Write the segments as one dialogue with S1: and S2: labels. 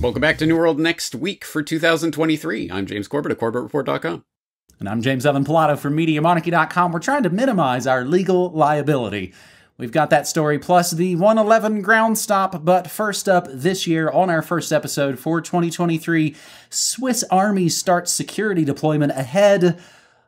S1: Welcome back to New World Next Week for 2023. I'm James Corbett of CorbettReport.com.
S2: And I'm James Evan Pilato from MediaMonarchy.com. We're trying to minimize our legal liability. We've got that story plus the 111 ground stop, but first up this year on our first episode for 2023, Swiss Army starts security deployment ahead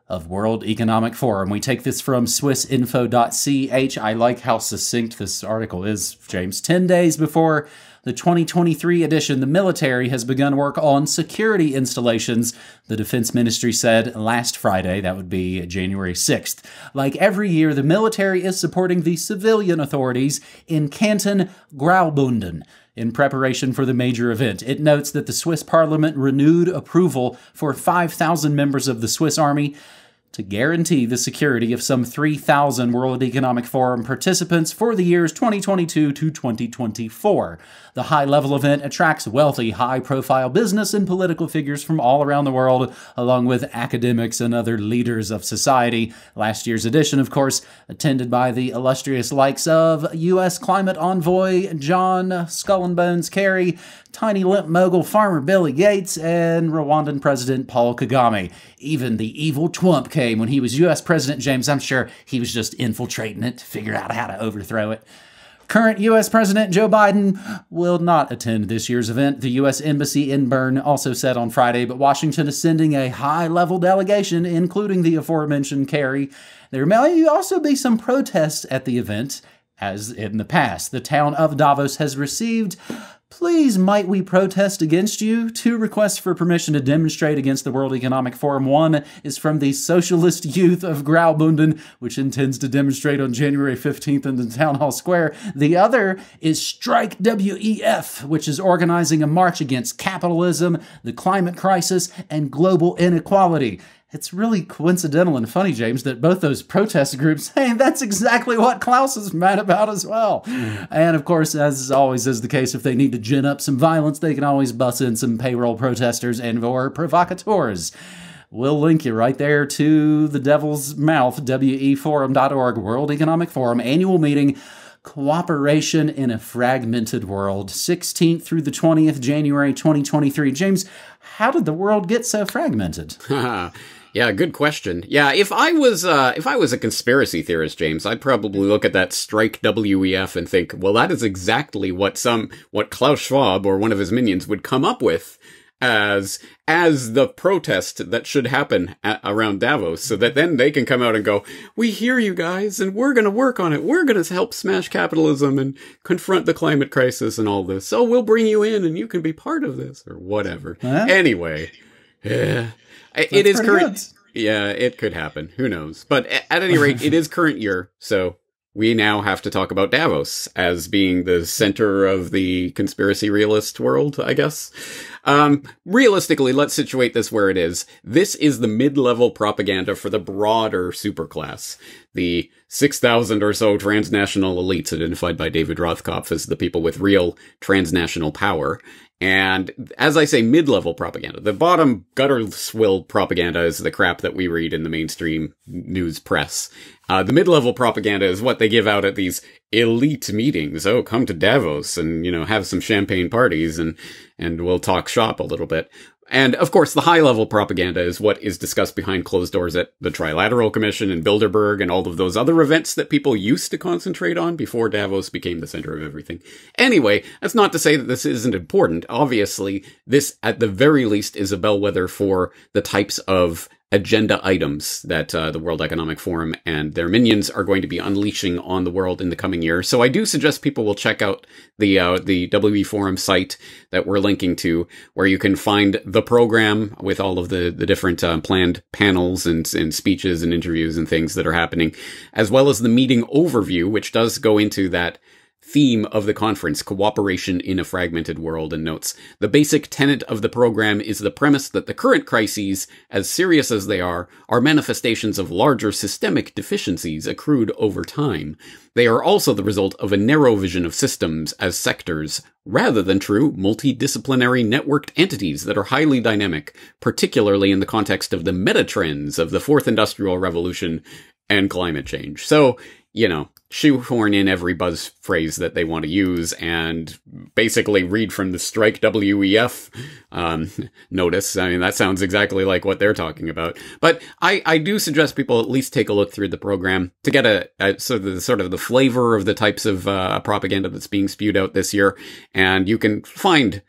S2: of World Economic Forum. We take this from swissinfo.ch. I like how succinct this article is, James. 10 days before the 2023 edition, the military has begun work on security installations, the Defense Ministry said last Friday. That would be January 6th. Like every year, the military is supporting the civilian authorities in Canton Graubünden in preparation for the major event. It notes that the Swiss parliament renewed approval for 5,000 members of the Swiss Army to guarantee the security of some 3,000 World Economic Forum participants for the years 2022 to 2024. The high-level event attracts wealthy, high-profile business and political figures from all around the world, along with academics and other leaders of society. Last year's edition, of course, attended by the illustrious likes of U.S. climate envoy John Skull and Bones Kerry, tiny limp mogul farmer Billy Gates, and Rwandan President Paul Kagame. Even the evil Trump came when he was U.S. President, James. I'm sure he was just infiltrating it to figure out how to overthrow it. Current U.S. President Joe Biden will not attend this year's event, the U.S. Embassy in Bern also said on Friday, but Washington is sending a high-level delegation, including the aforementioned Kerry. There may also be some protests at the event, as in the past. The town of Davos has received "Please might we protest against you?" 2 requests for permission to demonstrate against the World Economic Forum. One is from the Socialist Youth of Graubünden, which intends to demonstrate on January 15th in the Town Hall Square. The other is Strike WEF, which is organizing a march against capitalism, the climate crisis, and global inequality. It's really coincidental and funny, James, that both those protest groups, hey, that's exactly what Klaus is mad about as well. And of course, as always is the case, if they need to gin up some violence, they can always bust in some payroll protesters and or provocateurs. We'll link you right there to the Devil's Mouth, weforum.org, World Economic Forum, annual meeting, Cooperation in a Fragmented World, 16th through the 20th, January 2023. James, how did the world get so fragmented?
S1: Yeah, good question. Yeah, if I was a conspiracy theorist, James, I'd probably look at that Strike WEF and think, well, that is exactly what Klaus Schwab or one of his minions would come up with as the protest that should happen around Davos, so that then they can come out and go, we hear you guys, and we're going to work on it. We're going to help smash capitalism and confront the climate crisis and all this. So we'll bring you in and you can be part of this or whatever. Anyway, yeah. It is current. Good. Yeah, it could happen. Who knows? But at any rate, it is current year, so we now have to talk about Davos as being the center of the conspiracy realist world, I guess. Realistically, let's situate this where it is. This is the mid-level propaganda for the broader superclass. The 6,000 or so transnational elites identified by David Rothkopf as the people with real transnational power. And as I say, mid-level propaganda. The bottom gutter swill propaganda is the crap that we read in the mainstream news press. The mid-level propaganda is what they give out at these elite meetings. Oh, come to Davos and, have some champagne parties and we'll talk shop a little bit. And of course, the high-level propaganda is what is discussed behind closed doors at the Trilateral Commission and Bilderberg and all of those other events that people used to concentrate on before Davos became the center of everything. Anyway, that's not to say that this isn't important. Obviously, this, at the very least, is a bellwether for the types of agenda items that the World Economic Forum and their minions are going to be unleashing on the world in the coming year. So I do suggest people will check out the WE Forum site that we're linking to, where you can find the program with all of the different planned panels and speeches and interviews and things that are happening, as well as the meeting overview, which does go into that theme of the conference, cooperation in a fragmented world, and notes, the basic tenet of the program is the premise that the current crises, as serious as they are manifestations of larger systemic deficiencies accrued over time. They are also the result of a narrow vision of systems as sectors, rather than true multidisciplinary networked entities that are highly dynamic, particularly in the context of the meta-trends of the Fourth Industrial Revolution and climate change. So, shoehorn in every buzz phrase that they want to use and basically read from the Strike WEF notice. I mean, that sounds exactly like what they're talking about. But I do suggest people at least take a look through the program to get a sort of the flavor of the types of propaganda that's being spewed out this year. And you can find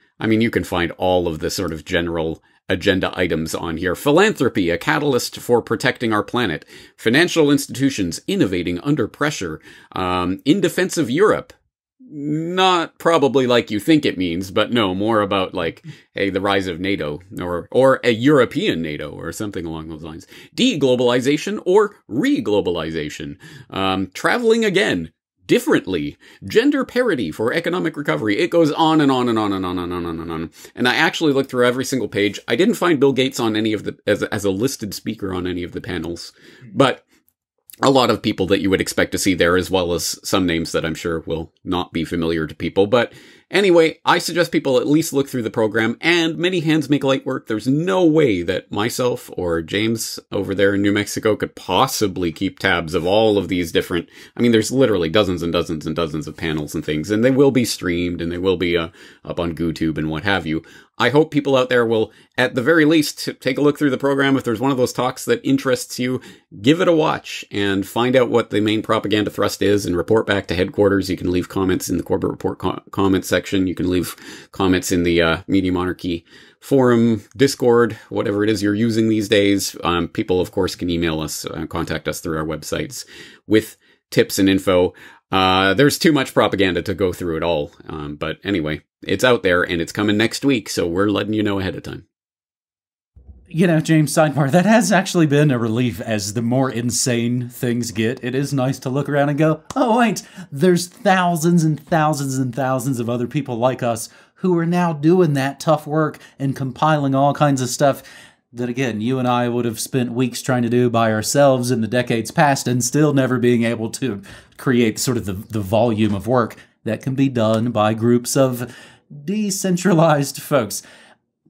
S1: all of the sort of general agenda items on here. Philanthropy, a catalyst for protecting our planet. Financial institutions innovating under pressure. In defense of Europe. Not probably like you think it means, but no, more about like, hey, the rise of NATO or a European NATO or something along those lines. Deglobalization or reglobalization. Traveling again. Differently, gender parity for economic recovery. It goes on and on and on and on and on and on and on. And I actually looked through every single page. I didn't find Bill Gates on any of the as a listed speaker on any of the panels, but a lot of people that you would expect to see there, as well as some names that I'm sure will not be familiar to people. But anyway, I suggest people at least look through the program, and many hands make light work. There's no way that myself or James over there in New Mexico could possibly keep tabs of all of these different, I mean, there's literally dozens and dozens and dozens of panels and things, and they will be streamed and they will be up on GooTube and what have you. I hope people out there will, at the very least, take a look through the program. If there's one of those talks that interests you, give it a watch and find out what the main propaganda thrust is and report back to headquarters. You can leave comments in the Corbett Report comment section. You can leave comments in the Media Monarchy forum, Discord, whatever it is you're using these days. People, of course, can email us, contact us through our websites with tips and info. There's too much propaganda to go through it all. But anyway, it's out there and it's coming next week. So we're letting you know ahead of time.
S2: You know, James, sidebar, that has actually been a relief as the more insane things get. It is nice to look around and go, oh, wait, there's thousands and thousands and thousands of other people like us who are now doing that tough work and compiling all kinds of stuff that, again, you and I would have spent weeks trying to do by ourselves in the decades past and still never being able to create sort of the volume of work that can be done by groups of decentralized folks.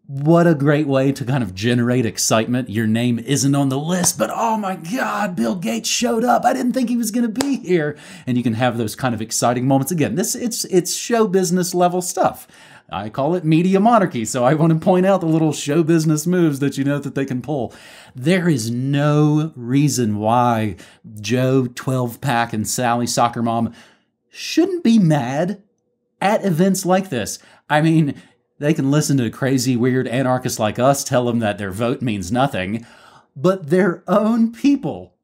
S2: What a great way to kind of generate excitement. Your name isn't on the list, but oh my God, Bill Gates showed up. I didn't think he was going to be here. And you can have those kind of exciting moments. Again, it's show business level stuff. I call it media monarchy, so I want to point out the little show business moves that you know that they can pull. There is no reason why Joe 12-pack and Sally Soccer Mom shouldn't be mad at events like this. I mean, they can listen to crazy, weird anarchists like us tell them that their vote means nothing, but their own people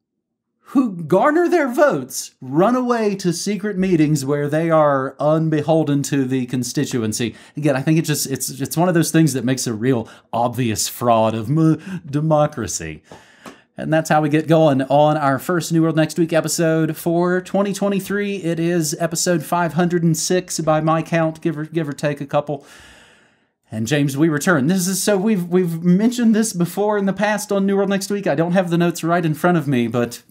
S2: who garner their votes run away to secret meetings where they are unbeholden to the constituency. Again, I think it's one of those things that makes a real obvious fraud of democracy. And that's how we get going on our first New World Next Week episode for 2023. It is episode 506 by my count, give or take a couple. And James, we return. We've mentioned this before in the past on New World Next Week. I don't have the notes right in front of me, but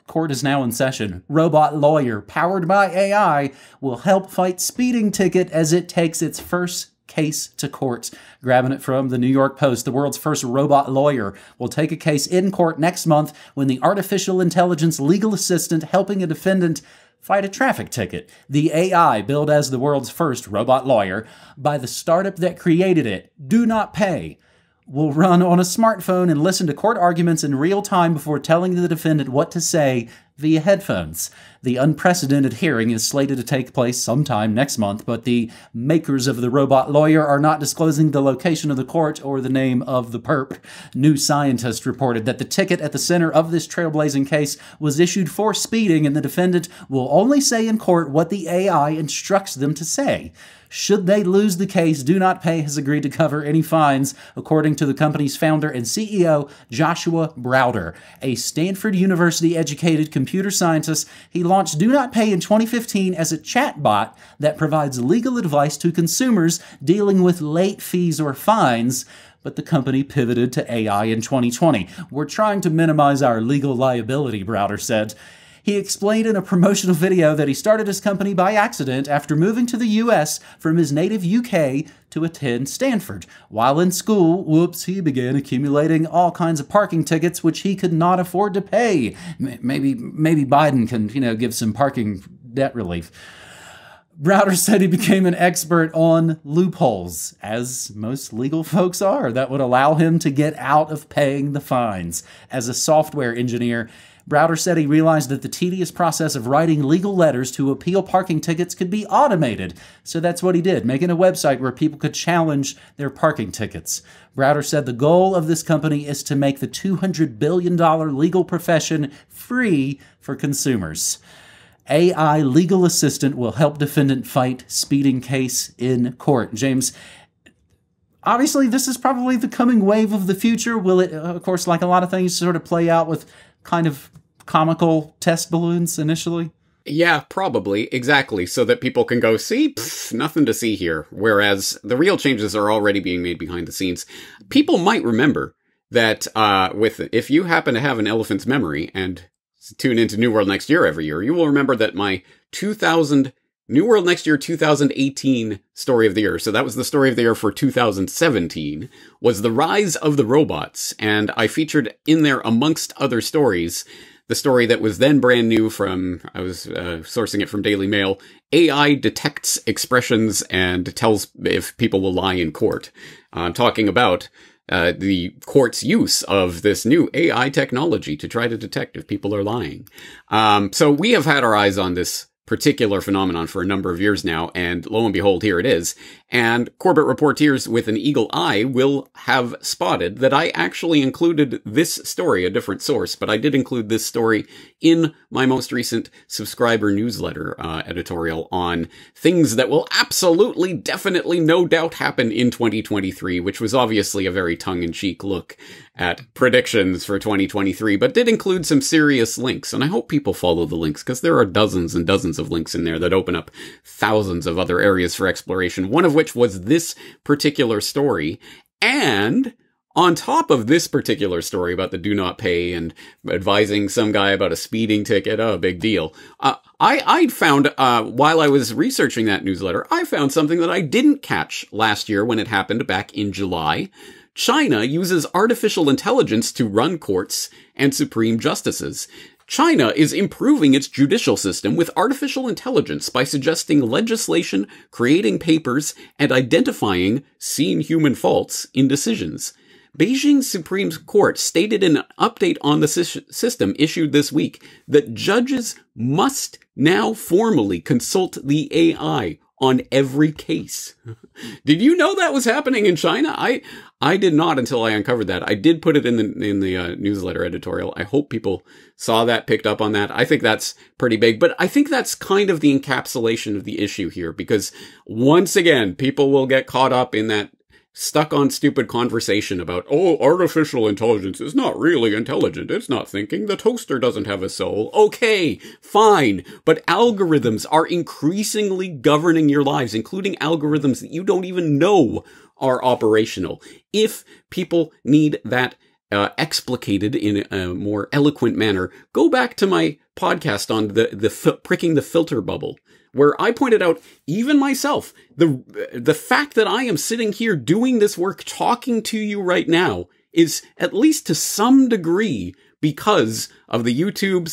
S2: court is now in session. Robot lawyer, powered by AI, will help fight speeding ticket as it takes its first case to court. Grabbing it from the New York Post, the world's first robot lawyer will take a case in court next month when the artificial intelligence legal assistant helping a defendant fight a traffic ticket. The AI, billed as the world's first robot lawyer by the startup that created it, Do Not Pay, will run on a smartphone and listen to court arguments in real time before telling the defendant what to say via headphones. The unprecedented hearing is slated to take place sometime next month, but the makers of the robot lawyer are not disclosing the location of the court or the name of the perp. New Scientist reported that the ticket at the center of this trailblazing case was issued for speeding, and the defendant will only say in court what the AI instructs them to say. Should they lose the case, Do Not Pay has agreed to cover any fines, according to the company's founder and CEO, Joshua Browder, a Stanford University-educated computer scientist. He launched Do Not Pay in 2015 as a chatbot that provides legal advice to consumers dealing with late fees or fines, but the company pivoted to AI in 2020. We're trying to minimize our legal liability, Browder said. He explained in a promotional video that he started his company by accident after moving to the US from his native UK to attend Stanford. While in school, whoops, he began accumulating all kinds of parking tickets which he could not afford to pay. Maybe Biden can, give some parking debt relief. Browder said he became an expert on loopholes, as most legal folks are, that would allow him to get out of paying the fines. As a software engineer, Browder said he realized that the tedious process of writing legal letters to appeal parking tickets could be automated. So that's what he did, making a website where people could challenge their parking tickets. Browder said the goal of this company is to make the $200 billion legal profession free for consumers. AI legal assistant will help defendant fight speeding case in court. James, obviously this is probably the coming wave of the future. Will it, of course, like a lot of things, sort of play out with kind of comical test balloons initially?
S1: Yeah, probably. Exactly. So that people can go, see, nothing to see here. Whereas the real changes are already being made behind the scenes. People might remember that if you happen to have an elephant's memory and tune into New World Next Year every year, you will remember that my New World Next Year 2018 story of the year, so that was the story of the year for 2017, was the rise of the robots. And I featured in there, amongst other stories, the story that was then brand new I was sourcing it from Daily Mail, AI detects expressions and tells if people will lie in court. Talking about the court's use of this new AI technology to try to detect if people are lying. So we have had our eyes on this particular phenomenon for a number of years now, and lo and behold, here it is. And Corbett Reporteers with an eagle eye will have spotted that I actually included this story, a different source, but I did include this story in my most recent subscriber newsletter editorial on things that will absolutely, definitely, no doubt happen in 2023, which was obviously a very tongue-in-cheek look at predictions for 2023, but did include some serious links. And I hope people follow the links, because there are dozens and dozens of links in there that open up thousands of other areas for exploration, one of which was this particular story. And on top of this particular story about the do not pay and advising some guy about a speeding ticket, oh, big deal. I found, while I was researching that newsletter, I found something that I didn't catch last year when it happened back in July. China uses artificial intelligence to run courts and supreme justices. China is improving its judicial system with artificial intelligence by suggesting legislation, creating papers, and identifying seen human faults in decisions. Beijing's Supreme Court stated in an update on the system issued this week that judges must now formally consult the AI on every case. Did you know that was happening in China? I did not until I uncovered that. I did put it in the newsletter editorial. I hope people saw that, picked up on that. I think that's pretty big, but I think that's kind of the encapsulation of the issue here, because once again, people will get caught up in that stuck on stupid conversation about, oh, artificial intelligence is not really intelligent. It's not thinking. The toaster doesn't have a soul. Okay, fine. But algorithms are increasingly governing your lives, including algorithms that you don't even know are operational. If people need that explicated in a more eloquent manner, go back to my podcast on the pricking the filter bubble, where I pointed out, even myself, the fact that I am sitting here doing this work, talking to you right now, is at least to some degree because of the YouTube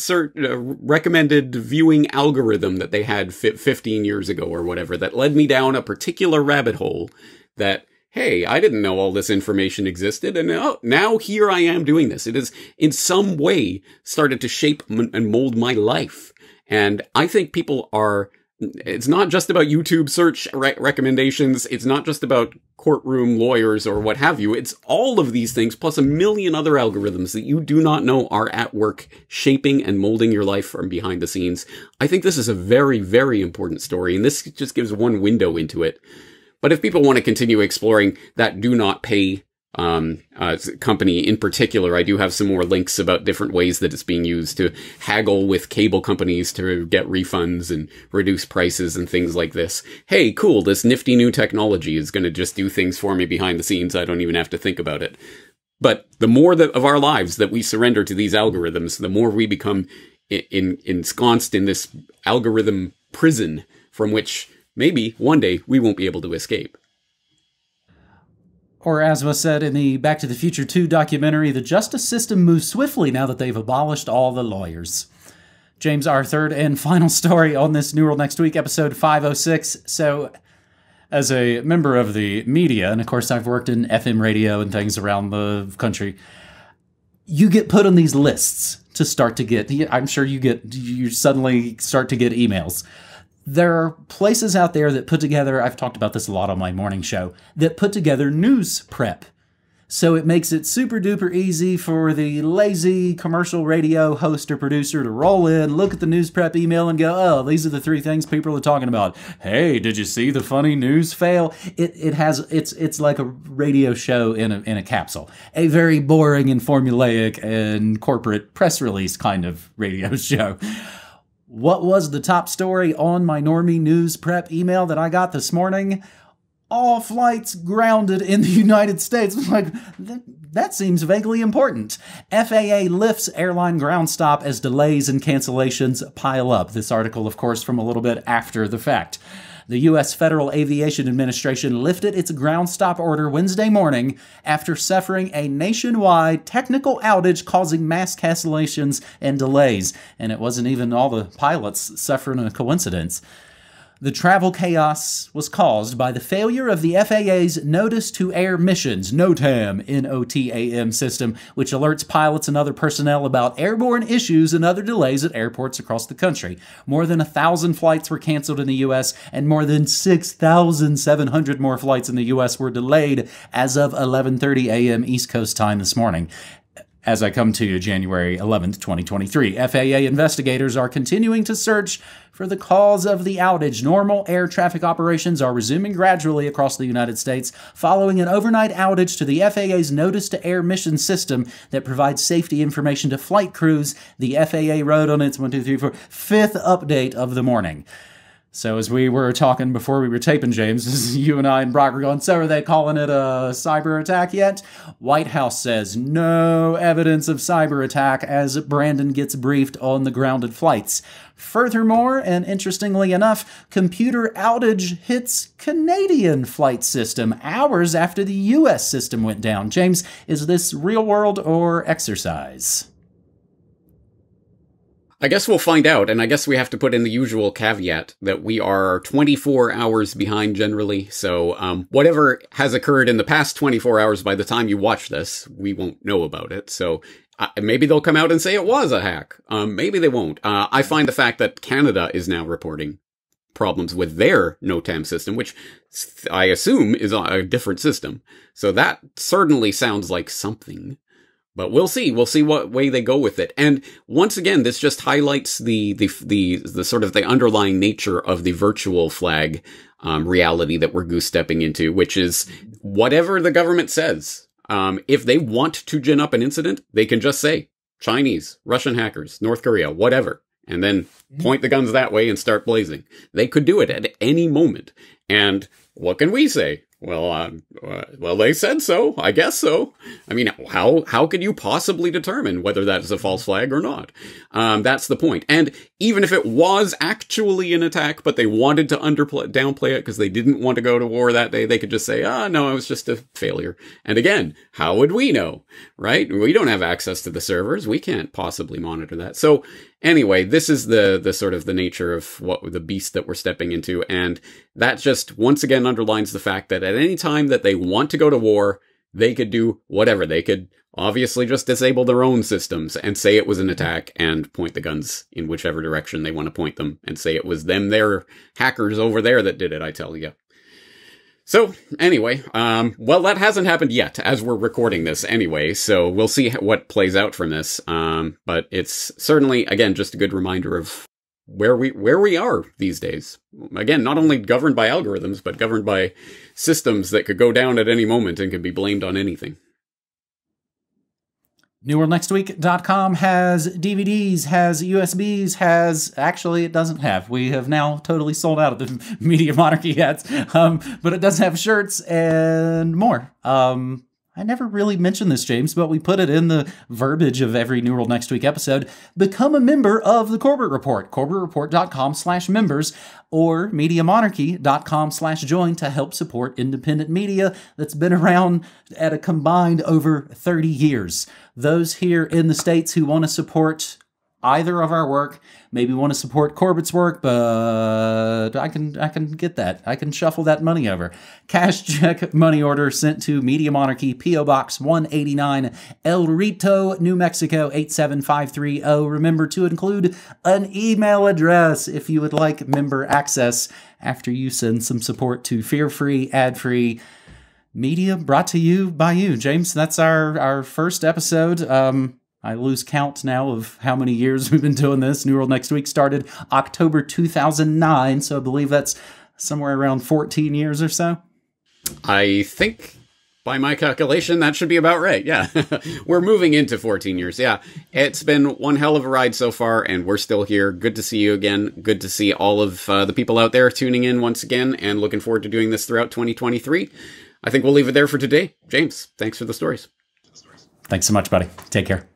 S1: recommended viewing algorithm that they had 15 years ago or whatever, that led me down a particular rabbit hole that, hey, I didn't know all this information existed, and now here I am doing this. It has in some way started to shape and mold my life. And I think people are... It's not just about YouTube search recommendations. It's not just about courtroom lawyers or what have you. It's all of these things, plus a million other algorithms that you do not know are at work shaping and molding your life from behind the scenes. I think this is a very, very important story, and this just gives one window into it. But if people want to continue exploring that do not pay company in particular, I do have some more links about different ways that it's being used to haggle with cable companies to get refunds and reduce prices and things like this. Hey, cool, this nifty new technology is going to just do things for me behind the scenes. I don't even have to think about it. But the more of our lives that we surrender to these algorithms, the more we become ensconced in this algorithm prison from which maybe one day we won't be able to escape.
S2: Or as was said in the Back to the Future 2 documentary, the justice system moves swiftly now that they've abolished all the lawyers. James, our third and final story on this New World Next Week, episode 506. So, as a member of the media, and of course I've worked in FM radio and things around the country, you get put on these lists to start to get, I'm sure you suddenly start to get emails. There are places out there that put together, I've talked about this a lot on my morning show, that put together news prep. So it makes it super duper easy for the lazy commercial radio host or producer to roll in, look at the news prep email and go, oh, these are the 3 things people are talking about. Hey, did you see the funny news fail? It's like a radio show in a capsule. A very boring and formulaic and corporate press release kind of radio show. What was the top story on my normie news prep email that I got this morning? All flights grounded in the United States. I'm like, that seems vaguely important. FAA lifts airline ground stop as delays and cancellations pile up. This article, of course, from a little bit after the fact. The U.S. Federal Aviation Administration lifted its ground stop order Wednesday morning after suffering a nationwide technical outage causing mass cancellations and delays. And it wasn't even all the pilots suffering a coincidence. The travel chaos was caused by the failure of the FAA's Notice to Air Missions, NOTAM, NOTAM system, which alerts pilots and other personnel about airborne issues and other delays at airports across the country. More than 1,000 flights were canceled in the U.S., and more than 6,700 more flights in the U.S. were delayed as of 11:30 a.m. East Coast time this morning. As I come to you, January 11th, 2023, FAA investigators are continuing to search for the cause of the outage. Normal air traffic operations are resuming gradually across the United States following an overnight outage to the FAA's Notice to Air Mission system that provides safety information to flight crews. The FAA wrote on its 5th update of the morning. So as we were talking before we were taping, James, you and I and Brock were going, so are they calling it a cyber attack yet? White House says no evidence of cyber attack as Brandon gets briefed on the grounded flights. Furthermore, and interestingly enough, computer outage hits Canadian flight system hours after the U.S. system went down. James, is this real world or exercise?
S1: I guess we'll find out, and I guess we have to put in the usual caveat that we are 24 hours behind generally, so whatever has occurred in the past 24 hours by the time you watch this, we won't know about it, so maybe they'll come out and say it was a hack. Maybe they won't. I find the fact that Canada is now reporting problems with their NOTAM system, which I assume is a different system, so that certainly sounds like something. But we'll see. We'll see what way they go with it. And once again, this just highlights the sort of the underlying nature of the virtual flag reality that we're goose stepping into, which is whatever the government says. If they want to gin up an incident, they can just say Chinese, Russian hackers, North Korea, whatever, and then point the guns that way and start blazing. They could do it at any moment. And what can we say? Well, they said so. I guess so. I mean, how could you possibly determine whether that is a false flag or not? That's the point. And even if it was actually an attack, but they wanted to downplay it because they didn't want to go to war that day, they could just say, no, it was just a failure. And again, how would we know, right? We don't have access to the servers. We can't possibly monitor that. So anyway, this is the sort of the nature of what the beast that we're stepping into. And that just once again underlines the fact that at any time that they want to go to war, they could do whatever. They could obviously just disable their own systems and say it was an attack and point the guns in whichever direction they want to point them and say it was them, their hackers over there that did it, I tell you. So anyway, well, that hasn't happened yet as we're recording this anyway, so we'll see what plays out from this. But it's certainly, again, just a good reminder of where we are these days. Again, not only governed by algorithms, but governed by systems that could go down at any moment and can be blamed on anything.
S2: NewWorldNextWeek.com has DVDs, has USBs, actually it doesn't have. We have now totally sold out of the Media Monarchy hats, but it does have shirts and more. I never really mentioned this, James, but we put it in the verbiage of every New World Next Week episode. Become a member of the Corbett Report, corbettreport.com/members, or MediaMonarchy.com/join to help support independent media that's been around at a combined over 30 years. Those here in the States who want to support either of our work, maybe want to support Corbett's work, but I can get that. I can shuffle that money over. Cash check money order sent to Media Monarchy, P.O. Box 189, El Rito, New Mexico 87530. Remember to include an email address if you would like member access after you send some support to fear-free, ad-free media brought to you by you. James, that's our first episode. I lose count now of how many years we've been doing this. New World Next Week started October 2009, so I believe that's somewhere around 14 years or so.
S1: I think, by my calculation, that should be about right, yeah. We're moving into 14 years, yeah. It's been one hell of a ride so far, and we're still here. Good to see you again. Good to see all of the people out there tuning in once again, and looking forward to doing this throughout 2023. I think we'll leave it there for today. James, thanks for the stories.
S2: Thanks so much, buddy. Take care.